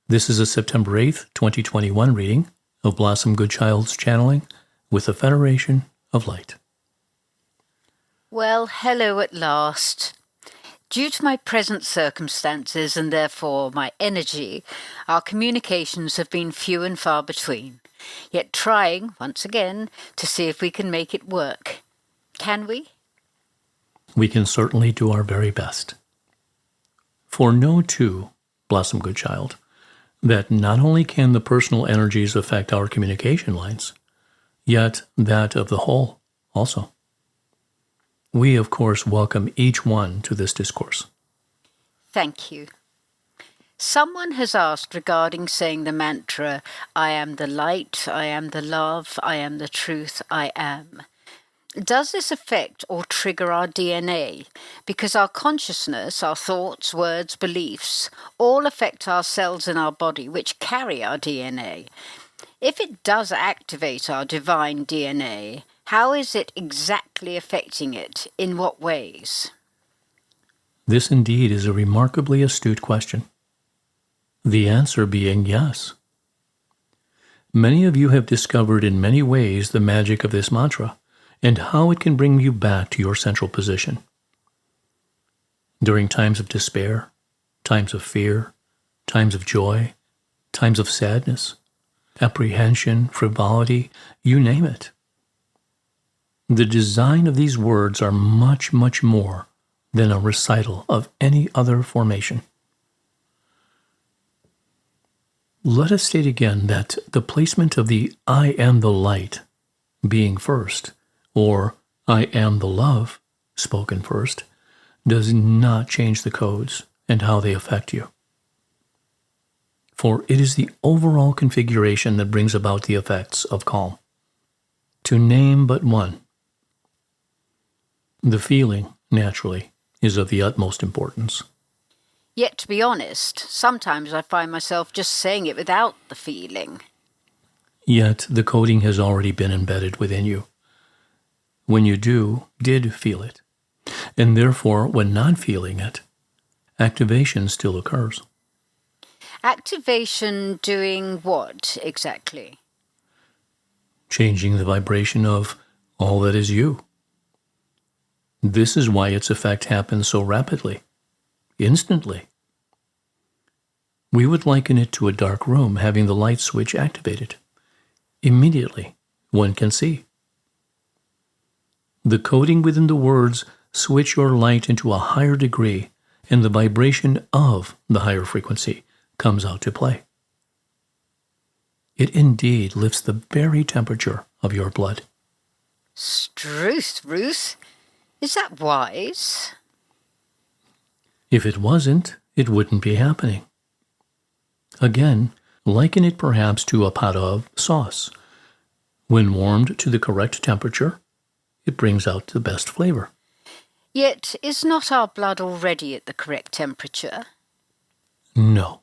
This is a September 8th, 2021 reading of Blossom Goodchild's channeling with the Federation of Light. Well, hello at last. Due to my present circumstances and therefore my energy, our communications have been few and far between, yet trying, once again, to see if we can make it work. Can we? We can certainly do our very best. For know too, Blossom Goodchild, that not only can the personal energies affect our communication lines, yet that of the whole also. We, of course, welcome each one to this discourse. Thank you. Someone has asked regarding saying the mantra, I am the light, I am the love, I am the truth, I am. Does this affect or trigger our DNA? Because our consciousness, our thoughts, words, beliefs, all affect our cells in our body which carry our DNA. If it does activate our divine DNA, how is it exactly affecting it? In what ways? This indeed is a remarkably astute question. The answer being yes. Many of you have discovered in many ways the magic of this mantra and how it can bring you back to your central position. During times of despair, times of fear, times of joy, times of sadness, apprehension, frivolity, you name it. The design of these words are much, much more than a recital of any other formation. Let us state again that the placement of the I am the light being first, or I am the love spoken first, does not change the codes and how they affect you. For it is the overall configuration that brings about the effects of calm. To name but one, the feeling, naturally, is of the utmost importance. Yet, to be honest, sometimes I find myself just saying it without the feeling. Yet the coding has already been embedded within you. When you did feel it, and therefore, when not feeling it, activation still occurs. Activation doing what exactly? Changing the vibration of all that is you. This is why its effect happens so rapidly, instantly. We would liken it to a dark room having the light switch activated. Immediately, one can see. The coding within the words switch your light into a higher degree, and the vibration of the higher frequency comes out to play. It indeed lifts the very temperature of your blood. Struth, Ruth. Is that wise? If it wasn't, it wouldn't be happening. Again, liken it perhaps to a pot of sauce. When warmed to the correct temperature, it brings out the best flavor. Yet, is not our blood already at the correct temperature? No.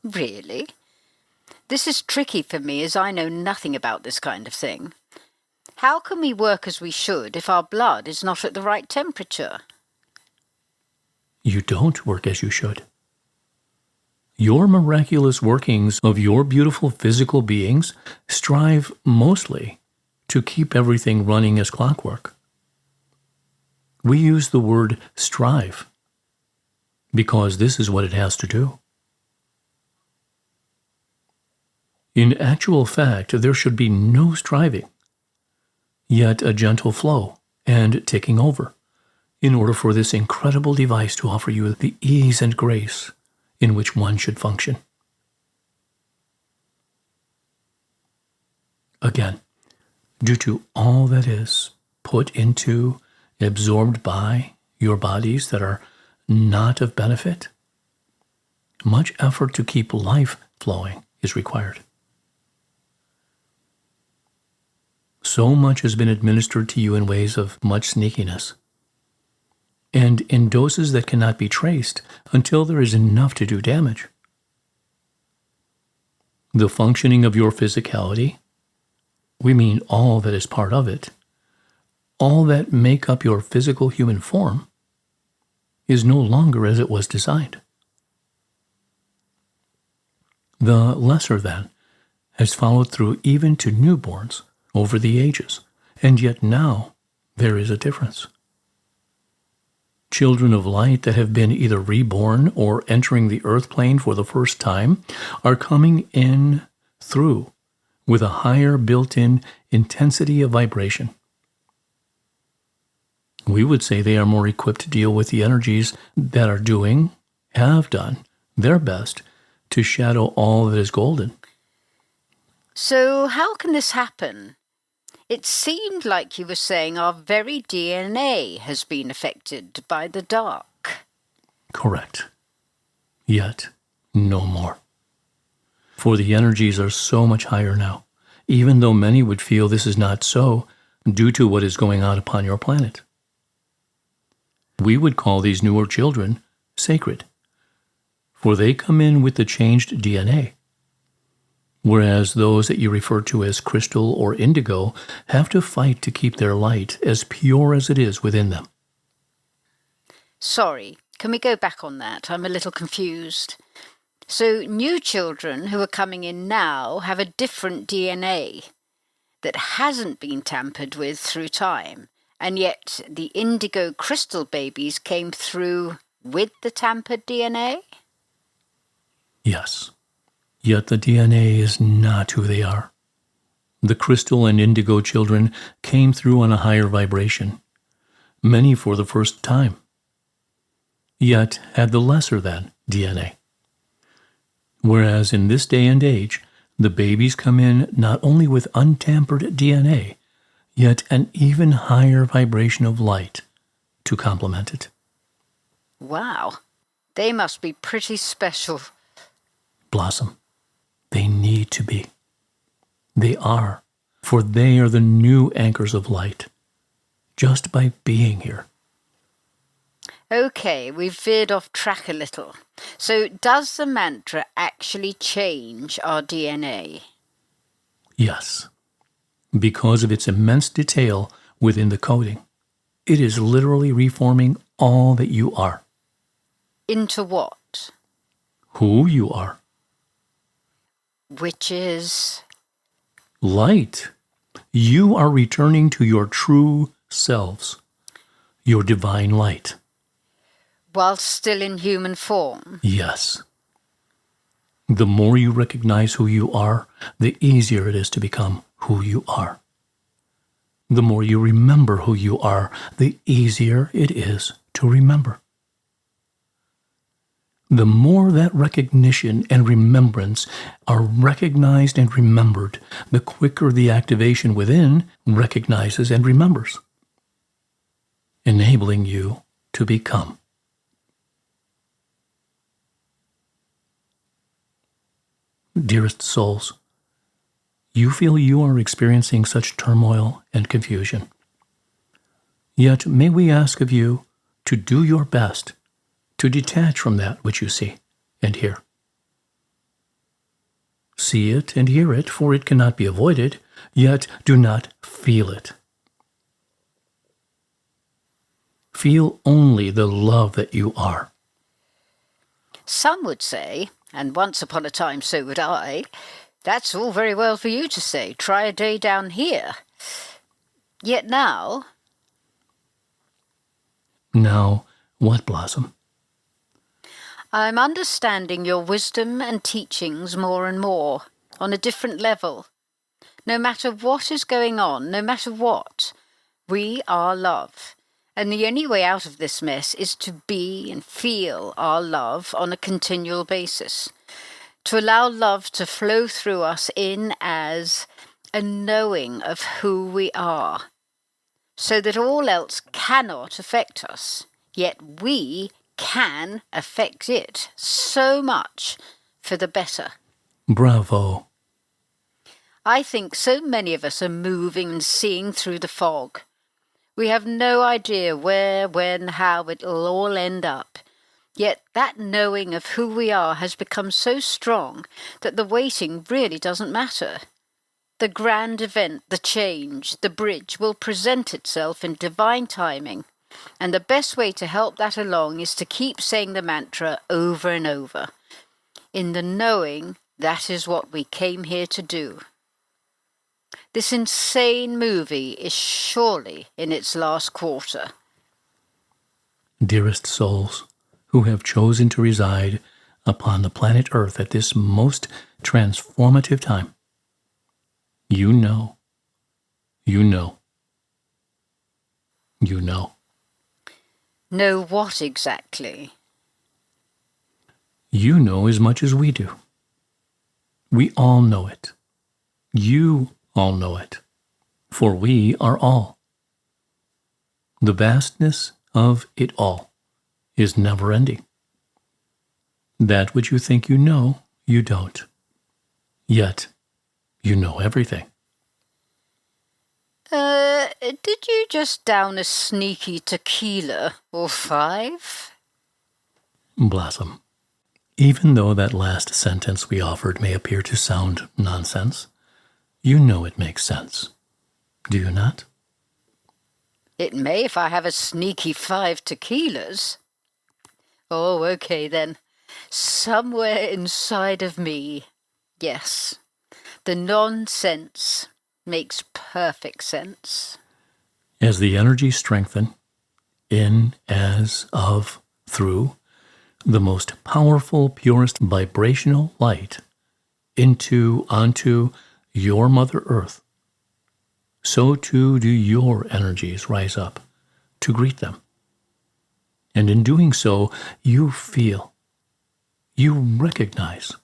Really? This is tricky for me as I know nothing about this kind of thing. How can we work as we should if our blood is not at the right temperature? You don't work as you should. Your miraculous workings of your beautiful physical beings strive mostly to keep everything running as clockwork. We use the word strive because this is what it has to do. In actual fact, there should be no striving, yet a gentle flow and taking over, in order for this incredible device to offer you the ease and grace in which one should function. Again, due to all that is put into, absorbed by your bodies that are not of benefit, much effort to keep life flowing is required. So much has been administered to you in ways of much sneakiness, and in doses that cannot be traced until there is enough to do damage. The functioning of your physicality, we mean all that is part of it, all that make up your physical human form, is no longer as it was designed. The lesser than has followed through even to newborns over the ages, and yet now there is a difference. Children of light that have been either reborn or entering the earth plane for the first time are coming in through with a higher built-in intensity of vibration. We would say they are more equipped to deal with the energies that are doing, have done, their best to shadow all that is golden. So how can this happen? It seemed like you were saying our very DNA has been affected by the dark. Correct. Yet, no more. For the energies are so much higher now, even though many would feel this is not so due to what is going on upon your planet. We would call these newer children sacred, for they come in with the changed DNA, whereas those that you refer to as crystal or indigo have to fight to keep their light as pure as it is within them. Sorry, can we go back on that? I'm a little confused. So new children who are coming in now have a different DNA that hasn't been tampered with through time, and yet the indigo crystal babies came through with the tampered DNA? Yes, yet the DNA is not who they are. The crystal and indigo children came through on a higher vibration, many for the first time, yet had the lesser than DNA. Whereas in this day and age, the babies come in not only with untampered DNA, yet an even higher vibration of light to complement it. Wow, they must be pretty special. Blossom, they need to be. They are, for they are the new anchors of light, just by being here. Okay, we've veered off track a little. So does the mantra actually change our DNA? Yes, because of its immense detail within the coding. It is literally reforming all that you are. Into what? Who you are. Which is? Light. You are returning to your true selves, your divine light. While still in human form? Yes. The more you recognize who you are, the easier it is to become who you are. The more you remember who you are, the easier it is to remember. The more that recognition and remembrance are recognized and remembered, the quicker the activation within recognizes and remembers, enabling you to become. Dearest souls, you feel you are experiencing such turmoil and confusion. Yet may we ask of you to do your best to detach from that which you see and hear. See it and hear it, for it cannot be avoided, yet do not feel it. Feel only the love that you are. Some would say, and once upon a time so would I, that's all very well for you to say, try a day down here. Yet now... Now, what, Blossom? I'm understanding your wisdom and teachings more and more, on a different level. No matter what is going on, no matter what, we are love. And the only way out of this mess is to be and feel our love on a continual basis. To allow love to flow through us in as a knowing of who we are, so that all else cannot affect us, yet we can affect it so much for the better. Bravo. I think so many of us are moving and seeing through the fog. We have no idea where, when, how it'll all end up. Yet that knowing of who we are has become so strong that the waiting really doesn't matter. The grand event, the change, the bridge will present itself in divine timing. And the best way to help that along is to keep saying the mantra over and over, in the knowing That is what we came here to do. This insane movie is surely in its last quarter. Dearest souls who have chosen to reside upon the planet Earth at this most transformative time, you know, you know, you know. Know what exactly? You know as much as we do. We all know it. You all know it. For we are all. The vastness of it all is never ending. That which you think you know, you don't. Yet, you know everything. Did you just down a sneaky tequila or 5? Blossom. Even though that last sentence we offered may appear to sound nonsense, you know it makes sense. Do you not? It may if I have a sneaky 5 tequilas. Oh, okay then. Somewhere inside of me, yes, the nonsense makes perfect sense. As the energies strengthen, in, as, of, through, the most powerful, purest vibrational light into, onto your Mother Earth, so too do your energies rise up to greet them. And in doing so, you feel, you recognize,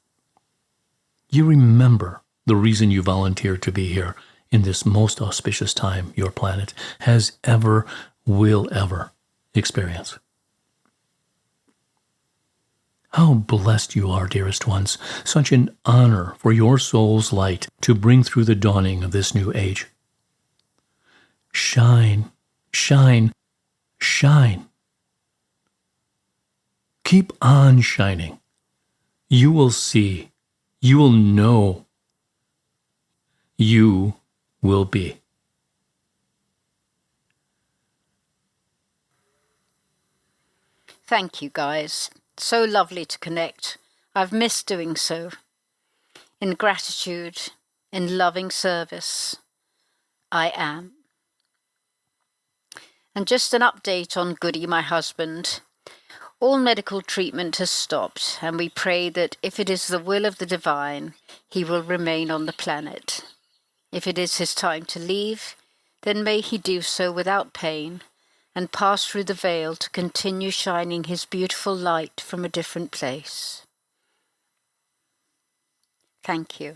you remember the reason you volunteered to be here in this most auspicious time your planet has ever, will ever experience. How blessed you are, dearest ones. Such an honor for your soul's light to bring through the dawning of this new age. Shine, shine, shine. Keep on shining. You will see. You will know. You will be. Thank you, guys. So lovely to connect. I've missed doing so. In gratitude, in loving service, I am. And just an update on Goody, my husband. All medical treatment has stopped, and we pray that if it is the will of the divine, he will remain on the planet. If it is his time to leave, then may he do so without pain and pass through the veil to continue shining his beautiful light from a different place. Thank you.